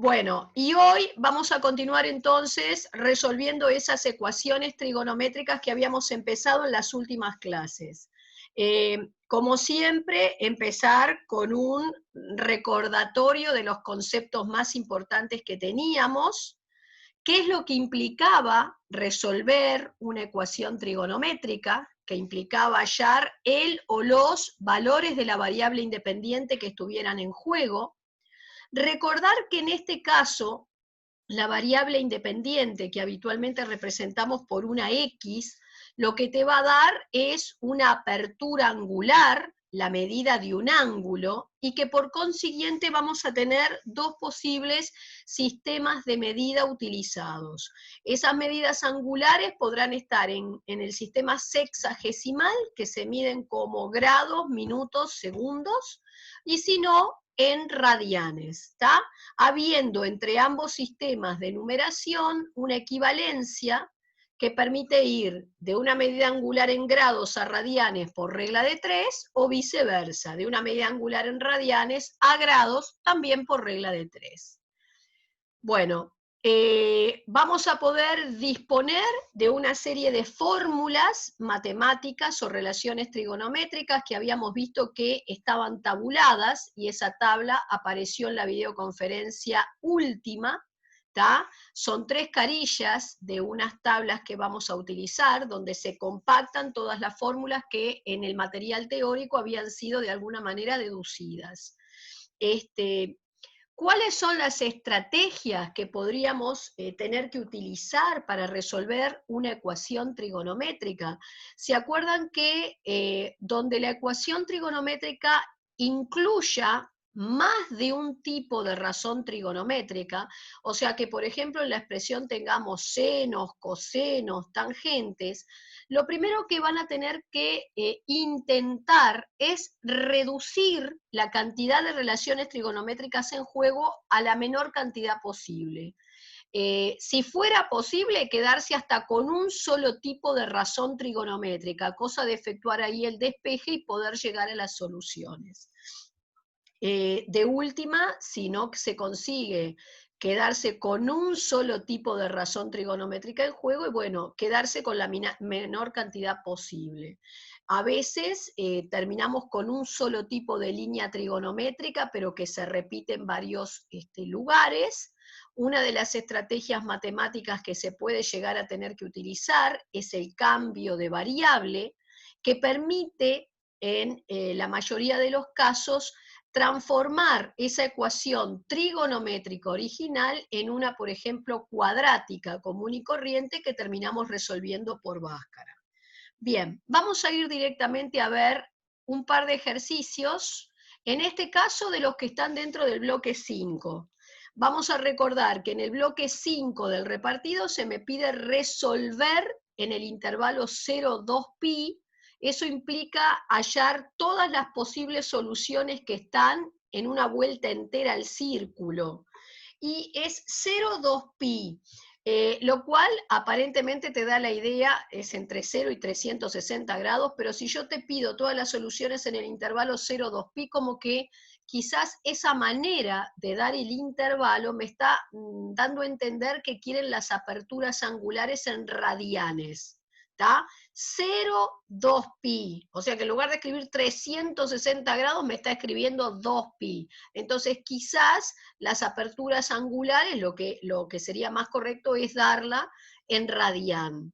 Bueno, y hoy vamos a continuar entonces resolviendo esas ecuaciones trigonométricas que habíamos empezado en las últimas clases. Como siempre, empezar con un recordatorio de los conceptos más importantes que teníamos, qué es lo que implicaba resolver una ecuación trigonométrica, que implicaba hallar el o los valores de la variable independiente que estuvieran en juego. Recordar que en este caso, la variable independiente que habitualmente representamos por una X, lo que te va a dar es una apertura angular, la medida de un ángulo, y que por consiguiente vamos a tener dos posibles sistemas de medida utilizados. Esas medidas angulares podrán estar en el sistema sexagesimal, que se miden como grados, minutos, segundos, y si no, en radianes, ¿está? Habiendo entre ambos sistemas de numeración una equivalencia que permite ir de una medida angular en grados a radianes por regla de 3 o viceversa, de una medida angular en radianes a grados también por regla de 3. Bueno, vamos a poder disponer de una serie de fórmulas matemáticas o relaciones trigonométricas que habíamos visto que estaban tabuladas, y esa tabla apareció en la videoconferencia última. Son 3 carillas de unas tablas que vamos a utilizar, donde se compactan todas las fórmulas que en el material teórico habían sido de alguna manera deducidas. ¿Cuáles son las estrategias que podríamos tener que utilizar para resolver una ecuación trigonométrica? ¿Se acuerdan que donde la ecuación trigonométrica incluya más de un tipo de razón trigonométrica, o sea que por ejemplo en la expresión tengamos senos, cosenos, tangentes, lo primero que van a tener que intentar es reducir la cantidad de relaciones trigonométricas en juego a la menor cantidad posible. Si fuera posible, quedarse hasta con un solo tipo de razón trigonométrica, cosa de efectuar ahí el despeje y poder llegar a las soluciones. De última, si no se consigue quedarse con un solo tipo de razón trigonométrica en juego, y bueno, quedarse con la menor cantidad posible. A veces terminamos con un solo tipo de línea trigonométrica, pero que se repite en varios lugares. Una de las estrategias matemáticas que se puede llegar a tener que utilizar es el cambio de variable, que permite en la mayoría de los casos transformar esa ecuación trigonométrica original en una, por ejemplo, cuadrática común y corriente que terminamos resolviendo por Bhaskara. Bien, vamos a ir directamente a ver un par de ejercicios, en este caso de los que están dentro del bloque 5. Vamos a recordar que en el bloque 5 del repartido se me pide resolver en el intervalo 0,2pi. Eso implica hallar todas las posibles soluciones que están en una vuelta entera al círculo. Y es 0,2pi, lo cual aparentemente te da la idea, es entre 0 y 360 grados, pero si yo te pido todas las soluciones en el intervalo 0,2pi, como que quizás esa manera de dar el intervalo me está dando a entender que quieren las aperturas angulares en radianes. 0,2pi, o sea que en lugar de escribir 360 grados me está escribiendo 2pi. Entonces quizás las aperturas angulares, lo que sería más correcto es darla en radian,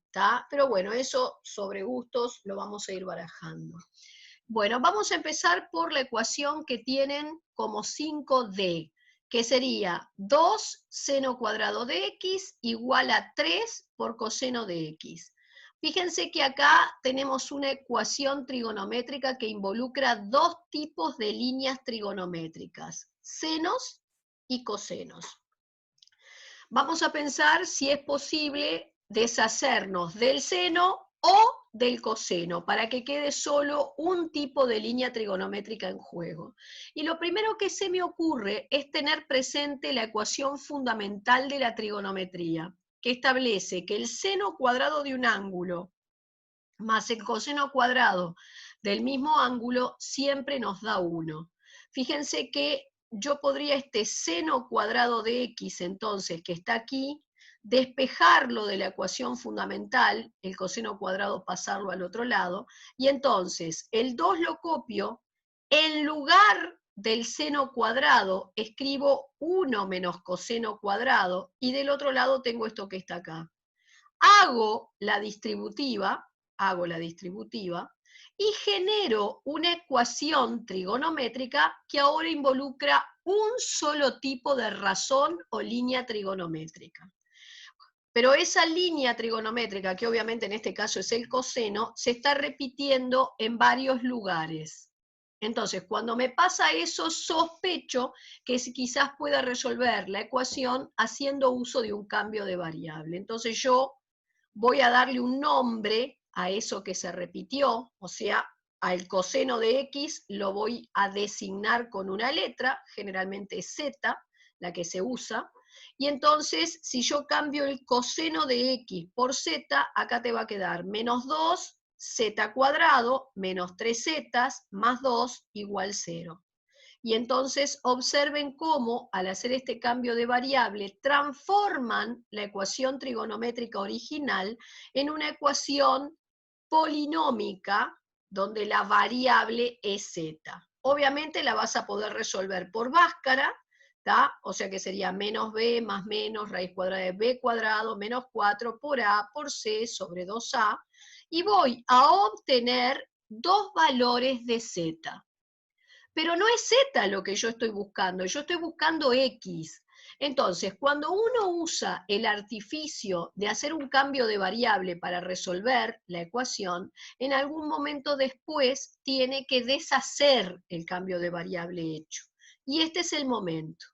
pero bueno, eso sobre gustos lo vamos a ir barajando. Bueno, vamos a empezar por la ecuación que tienen como 5D, que sería 2 seno cuadrado de x igual a 3 por coseno de x. Fíjense que acá tenemos una ecuación trigonométrica que involucra dos tipos de líneas trigonométricas, senos y cosenos. Vamos a pensar si es posible deshacernos del seno o del coseno, para que quede solo un tipo de línea trigonométrica en juego. Y lo primero que se me ocurre es tener presente la ecuación fundamental de la trigonometría, que establece que el seno cuadrado de un ángulo más el coseno cuadrado del mismo ángulo siempre nos da 1. Fíjense que yo podría este seno cuadrado de x, entonces, que está aquí, despejarlo de la ecuación fundamental, el coseno cuadrado pasarlo al otro lado, y entonces el 2 lo copio, en lugar del seno cuadrado escribo 1 menos coseno cuadrado, y del otro lado tengo esto que está acá. Hago la distributiva, y genero una ecuación trigonométrica que ahora involucra un solo tipo de razón o línea trigonométrica. Pero esa línea trigonométrica, que obviamente en este caso es el coseno, se está repitiendo en varios lugares. Entonces, cuando me pasa eso, sospecho que quizás pueda resolver la ecuación haciendo uso de un cambio de variable. Entonces yo voy a darle un nombre a eso que se repitió, o sea, al coseno de x lo voy a designar con una letra, generalmente z, la que se usa, y entonces si yo cambio el coseno de x por z, acá te va a quedar menos 2, z cuadrado, menos 3z, más 2, igual 0. Y entonces observen cómo al hacer este cambio de variable transforman la ecuación trigonométrica original en una ecuación polinómica donde la variable es z. Obviamente la vas a poder resolver por Bhaskara, ¿tá? O sea que sería menos b más menos raíz cuadrada de b cuadrado menos 4 por a por c sobre 2a, y voy a obtener dos valores de z. Pero no es z lo que yo estoy buscando x. Entonces, cuando uno usa el artificio de hacer un cambio de variable para resolver la ecuación, en algún momento después tiene que deshacer el cambio de variable hecho. Y este es el momento.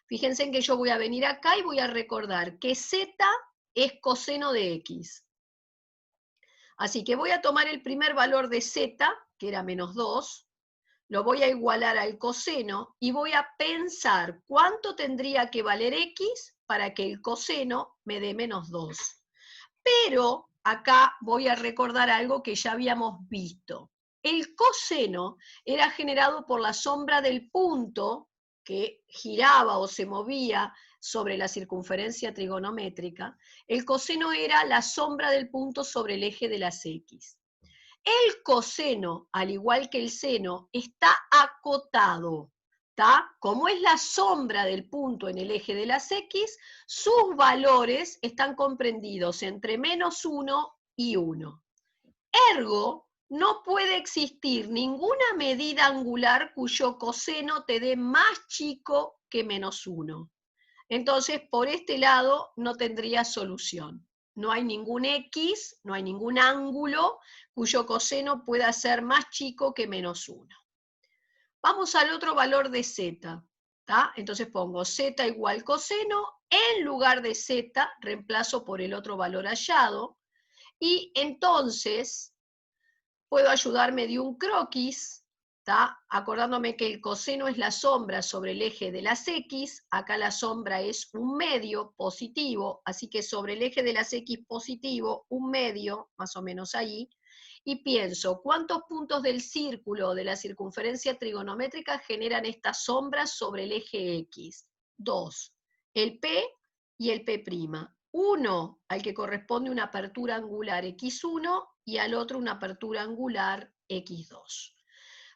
Fíjense en que yo voy a venir acá y voy a recordar que z es coseno de x. Así que voy a tomar el primer valor de z, que era menos 2, lo voy a igualar al coseno y voy a pensar cuánto tendría que valer x para que el coseno me dé menos 2. Pero acá voy a recordar algo que ya habíamos visto. El coseno era generado por la sombra del punto que giraba o se movía sobre la circunferencia trigonométrica. El coseno era la sombra del punto sobre el eje de las x. El coseno, al igual que el seno, está acotado, ¿tá? Como es la sombra del punto en el eje de las x, sus valores están comprendidos entre menos 1 y 1. Ergo, no puede existir ninguna medida angular cuyo coseno te dé más chico que menos 1. Entonces, por este lado no tendría solución. No hay ningún x, no hay ningún ángulo cuyo coseno pueda ser más chico que menos 1. Vamos al otro valor de z. ¿Tá? Entonces pongo z igual coseno, en lugar de z reemplazo por el otro valor hallado, y entonces puedo ayudarme de un croquis, ¿tá? Acordándome que el coseno es la sombra sobre el eje de las x, acá la sombra es un medio positivo, así que sobre el eje de las x positivo, un medio, más o menos ahí, y pienso, ¿cuántos puntos del círculo de la circunferencia trigonométrica generan estas sombras sobre el eje x? 2, el P y el P'. Uno al que corresponde una apertura angular x1 y al otro una apertura angular x2.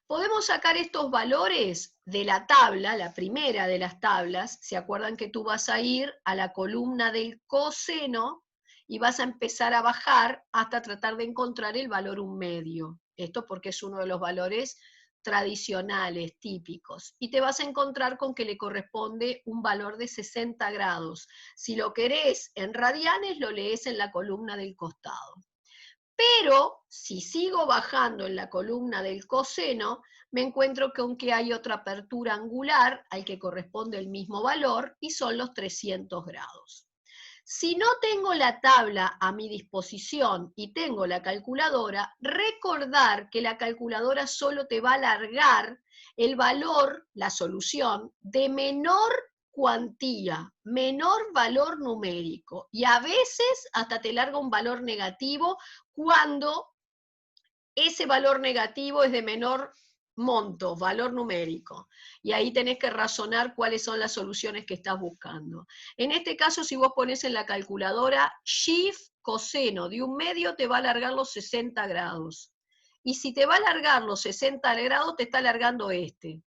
Podemos sacar estos valores de la tabla, la primera de las tablas. ¿Se acuerdan que tú vas a ir a la columna del coseno y vas a empezar a bajar hasta tratar de encontrar el valor 1/2? Esto porque es uno de los valores tradicionales, típicos, y te vas a encontrar con que le corresponde un valor de 60 grados. Si lo querés en radianes, lo lees en la columna del costado. Pero si sigo bajando en la columna del coseno, me encuentro con que hay otra apertura angular al que corresponde el mismo valor y son los 300 grados. Si no tengo la tabla a mi disposición y tengo la calculadora, recordar que la calculadora solo te va a alargar el valor, la solución, de menor cuantía, menor valor numérico, y a veces hasta te larga un valor negativo cuando ese valor negativo es de menor monto, valor numérico. Y ahí tenés que razonar cuáles son las soluciones que estás buscando. En este caso, si vos pones en la calculadora shift coseno de 1/2, te va a alargar los 60 grados. Y si te va a alargar los 60 grados, te está alargando este.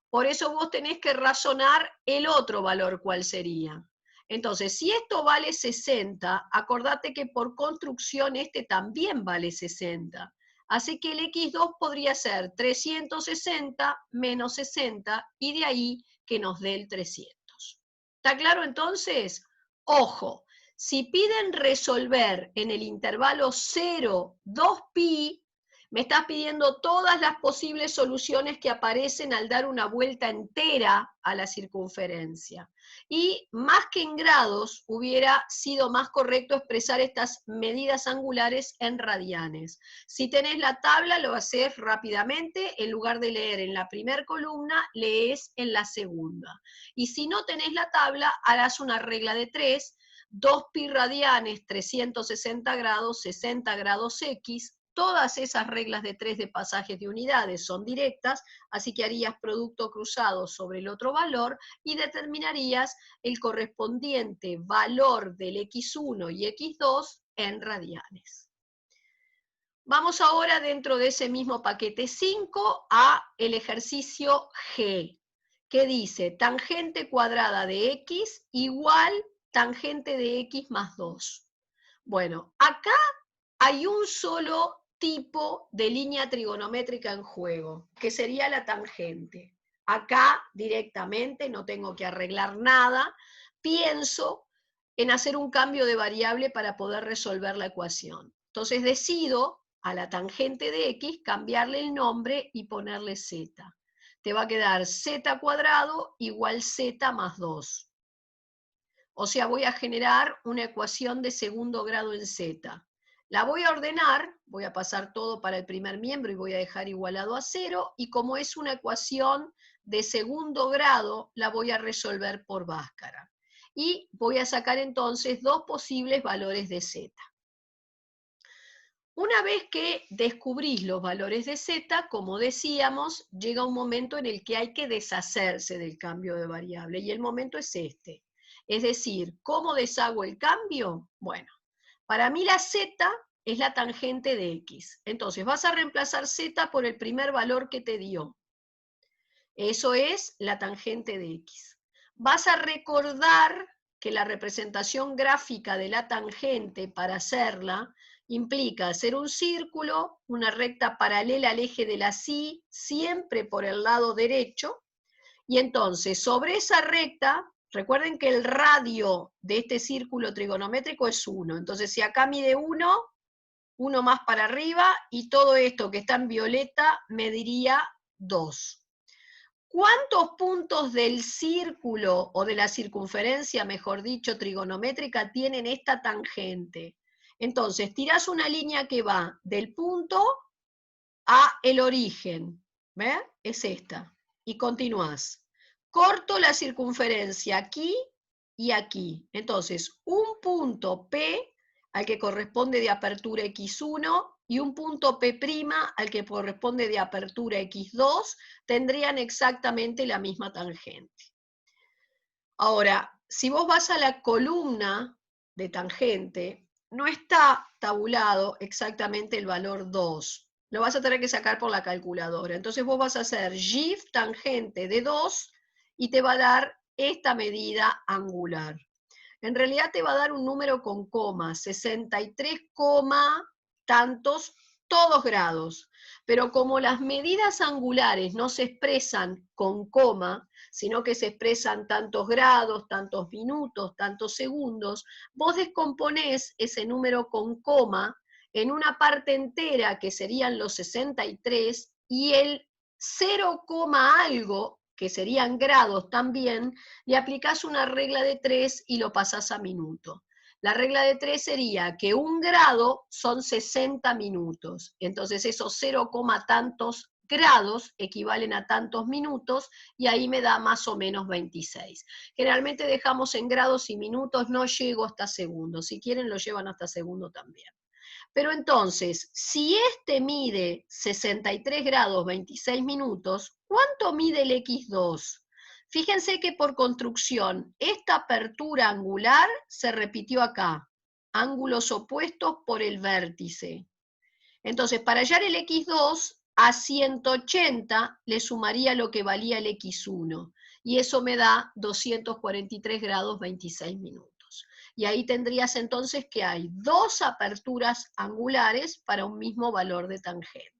Por eso vos tenés que razonar el otro valor, ¿cuál sería? Entonces, si esto vale 60, acordate que por construcción este también vale 60. Así que el x2 podría ser 360 menos 60 y de ahí que nos dé el 300. ¿Está claro entonces? Ojo, si piden resolver en el intervalo 0, 2pi, me estás pidiendo todas las posibles soluciones que aparecen al dar una vuelta entera a la circunferencia. Y más que en grados, hubiera sido más correcto expresar estas medidas angulares en radianes. Si tenés la tabla, lo haces rápidamente. En lugar de leer en la primera columna, lees en la segunda. Y si no tenés la tabla, harás una regla de 3, 2pi radianes, 360 grados, 60 grados X. Todas esas reglas de 3 de pasajes de unidades son directas, así que harías producto cruzado sobre el otro valor y determinarías el correspondiente valor del x1 y x2 en radianes. Vamos ahora dentro de ese mismo paquete 5 a el ejercicio G, que dice tangente cuadrada de x igual tangente de x más 2. Bueno, acá hay un solo tipo de línea trigonométrica en juego, que sería la tangente. Acá directamente no tengo que arreglar nada, pienso en hacer un cambio de variable para poder resolver la ecuación. Entonces decido a la tangente de x cambiarle el nombre y ponerle z. Te va a quedar z cuadrado igual z más 2. O sea, voy a generar una ecuación de segundo grado en z. La voy a ordenar, voy a pasar todo para el primer miembro y voy a dejar igualado a 0, y como es una ecuación de segundo grado, la voy a resolver por Bhaskara. Y voy a sacar entonces dos posibles valores de z. Una vez que descubrís los valores de z, como decíamos, llega un momento en el que hay que deshacerse del cambio de variable, y el momento es este. Es decir, ¿cómo deshago el cambio? Bueno, para mí la z es la tangente de x. Entonces vas a reemplazar z por el primer valor que te dio. Eso es la tangente de x. Vas a recordar que la representación gráfica de la tangente, para hacerla, implica hacer un círculo, una recta paralela al eje de la Y, siempre por el lado derecho, y entonces sobre esa recta, recuerden que el radio de este círculo trigonométrico es 1, entonces si acá mide 1, 1 más para arriba, y todo esto que está en violeta mediría 2. ¿Cuántos puntos del círculo, o de la circunferencia, mejor dicho, trigonométrica, tienen esta tangente? Entonces, tirás una línea que va del punto a el origen, ¿ves? Es esta, y continuás. Corto la circunferencia aquí y aquí. Entonces, un punto P al que corresponde de apertura x1 y un punto P' al que corresponde de apertura x2 tendrían exactamente la misma tangente. Ahora, si vos vas a la columna de tangente, no está tabulado exactamente el valor 2. Lo vas a tener que sacar por la calculadora. Entonces vos vas a hacer GIF tangente de 2 y te va a dar esta medida angular. En realidad te va a dar un número con coma, 63, tantos, todos grados. Pero como las medidas angulares no se expresan con coma, sino que se expresan tantos grados, tantos minutos, tantos segundos, vos descomponés ese número con coma en una parte entera, que serían los 63, y el 0, algo, que serían grados también, le aplicás una regla de 3 y lo pasás a minuto. La regla de 3 sería que un grado son 60 minutos. Entonces esos 0, tantos grados equivalen a tantos minutos, y ahí me da más o menos 26. Generalmente dejamos en grados y minutos, no llego hasta segundos. Si quieren lo llevan hasta segundo también. Pero entonces, si este mide 63 grados 26 minutos, ¿cuánto mide el X2? Fíjense que por construcción, esta apertura angular se repitió acá, ángulos opuestos por el vértice. Entonces, para hallar el X2, a 180 le sumaría lo que valía el X1, y eso me da 243 grados 26 minutos. Y ahí tendrías entonces que hay dos aperturas angulares para un mismo valor de tangente.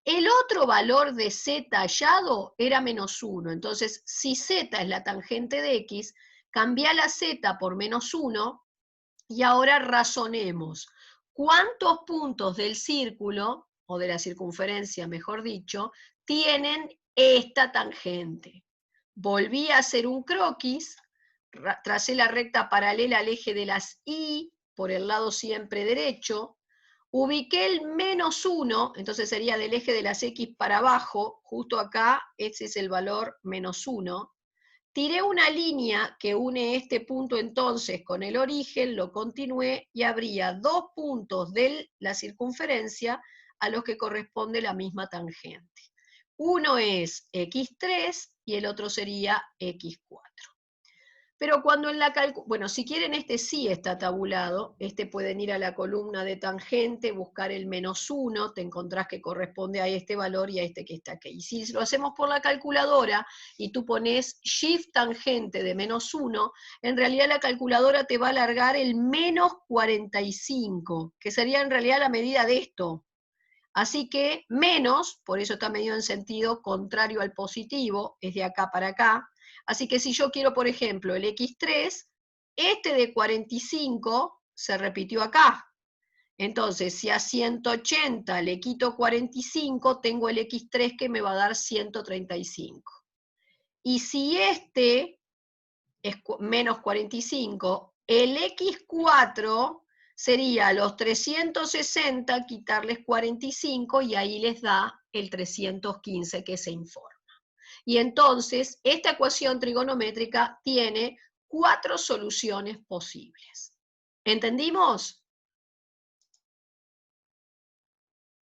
El otro valor de z hallado era -1, entonces si z es la tangente de x, cambia la z por -1, y ahora razonemos. ¿Cuántos puntos del círculo, o de la circunferencia mejor dicho, tienen esta tangente? Volví a hacer un croquis, tracé la recta paralela al eje de las Y, por el lado siempre derecho, ubiqué el -1, entonces sería del eje de las X para abajo, justo acá, ese es el valor -1, tiré una línea que une este punto entonces con el origen, lo continué y habría dos puntos de la circunferencia a los que corresponde la misma tangente. Uno es X3 y el otro sería X4. Pero cuando en la bueno, si quieren este sí está tabulado, este pueden ir a la columna de tangente, buscar el -1, te encontrás que corresponde a este valor y a este que está aquí. Y si lo hacemos por la calculadora y tú pones shift tangente de -1, en realidad la calculadora te va a alargar el -45, que sería en realidad la medida de esto. Así que menos, por eso está medido en sentido contrario al positivo, es de acá para acá. Así que si yo quiero, por ejemplo, el X3, este de 45 se repitió acá. Entonces, si a 180 le quito 45, tengo el X3 que me va a dar 135. Y si este es menos 45, el X4 sería los 360, quitarles 45, y ahí les da el 315 que se informa. Y entonces, esta ecuación trigonométrica tiene 4 soluciones posibles. ¿Entendimos?